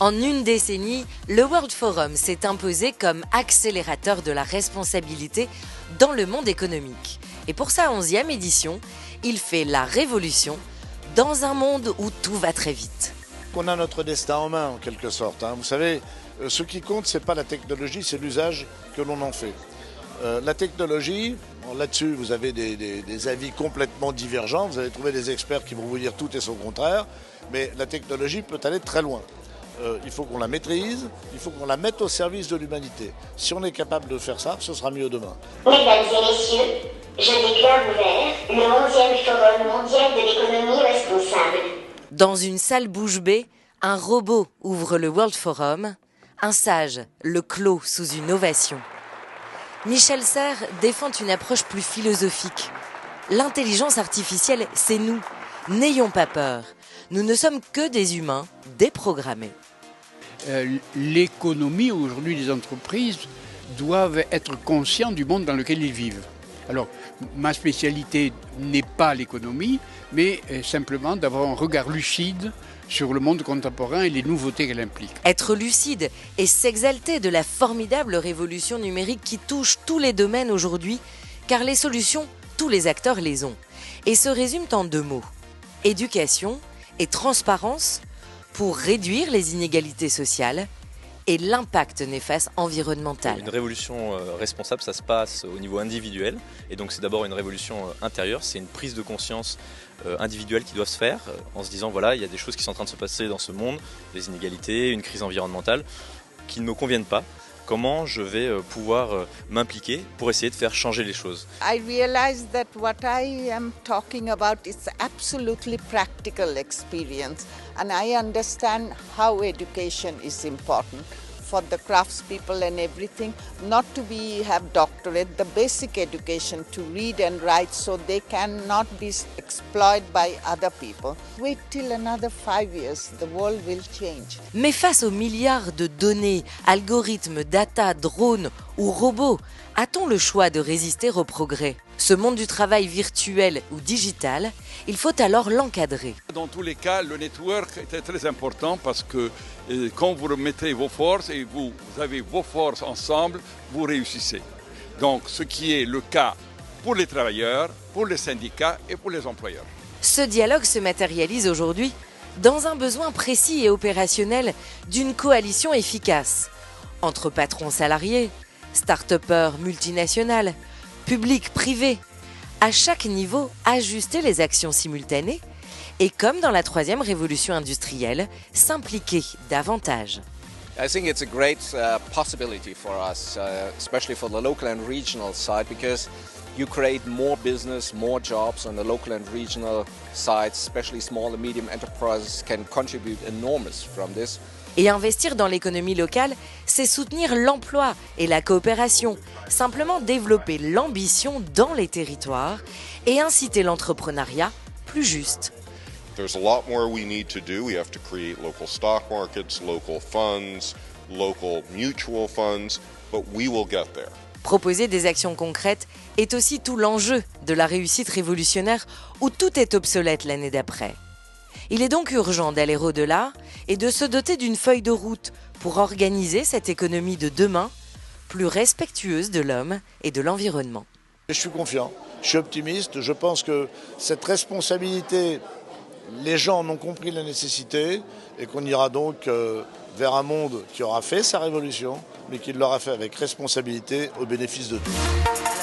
En une décennie, le World Forum s'est imposé comme accélérateur de la responsabilité dans le monde économique. Et pour sa 11e édition, il fait la révolution dans un monde où tout va très vite. On a notre destin en main en quelque sorte. Vous savez, ce qui compte, ce n'est pas la technologie, c'est l'usage que l'on en fait. La technologie, là-dessus vous avez des avis complètement divergents, vous allez trouver des experts qui vont vous dire tout et son contraire, mais la technologie peut aller très loin. Il faut qu'on la maîtrise, il faut qu'on la mette au service de l'humanité. Si on est capable de faire ça, ce sera mieux demain. Mesdames et messieurs, je déclare ouvert le 11e Forum mondial de l'économie responsable. Dans une salle bouche bée, un robot ouvre le World Forum, un sage le clôt sous une ovation. Michel Serres défend une approche plus philosophique. L'intelligence artificielle, c'est nous. N'ayons pas peur. Nous ne sommes que des humains déprogrammés. L'économie, aujourd'hui, les entreprises doivent être conscientes du monde dans lequel ils vivent. Alors, ma spécialité n'est pas l'économie, mais simplement d'avoir un regard lucide sur le monde contemporain et les nouveautés qu'elle implique. Être lucide et s'exalter de la formidable révolution numérique qui touche tous les domaines aujourd'hui, car les solutions, tous les acteurs les ont, et se résument en 2 mots. Éducation et transparence pour réduire les inégalités sociales et l'impact néfaste environnemental. Une révolution responsable, ça se passe au niveau individuel, et donc c'est d'abord une révolution intérieure, c'est une prise de conscience individuelle qui doit se faire, en se disant voilà, il y a des choses qui sont en train de se passer dans ce monde, des inégalités, une crise environnementale, qui ne me conviennent pas. Comment je vais pouvoir m'impliquer pour essayer de faire changer les choses. I realize that what I am talking about is absolutely practical experience, and I understand how education is important for the craftspeople and everything, not to have doctorate, the basic education to read and write so they cannot be exploited by other people. Wait till another 5 years, the world will change. Mais face aux milliards de données, algorithmes, data, drones ou robots, a-t-on le choix de résister au progrès ? Ce monde du travail virtuel ou digital, il faut alors l'encadrer. Dans tous les cas, le network était très important parce que quand vous remettez vos forces et vous avez vos forces ensemble, vous réussissez. Donc ce qui est le cas pour les travailleurs, pour les syndicats et pour les employeurs. Ce dialogue se matérialise aujourd'hui dans un besoin précis et opérationnel d'une coalition efficace entre patrons salariés, start-upers multinationales, public, privé. À chaque niveau, ajuster les actions simultanées et, comme dans la 3e révolution industrielle, s'impliquer davantage. I think it's a great possibility for us, especially for the local and regional side, because you create more business, more jobs on the local and regional sides, especially small and medium enterprises can contribute enormous from this. Et investir dans l'économie locale, c'est soutenir l'emploi et la coopération, simplement développer l'ambition dans les territoires et inciter l'entrepreneuriat plus juste. There's a lot more we need to do. We have to create local stock markets, local funds, local mutual funds, but we will get there. Proposer des actions concrètes est aussi tout l'enjeu de la réussite révolutionnaire où tout est obsolète l'année d'après. Il est donc urgent d'aller au-delà et de se doter d'une feuille de route pour organiser cette économie de demain, plus respectueuse de l'homme et de l'environnement. Je suis confiant, je suis optimiste, je pense que cette responsabilité, les gens en ont compris la nécessité et qu'on ira donc vers un monde qui aura fait sa révolution, mais qui l'aura fait avec responsabilité au bénéfice de tous.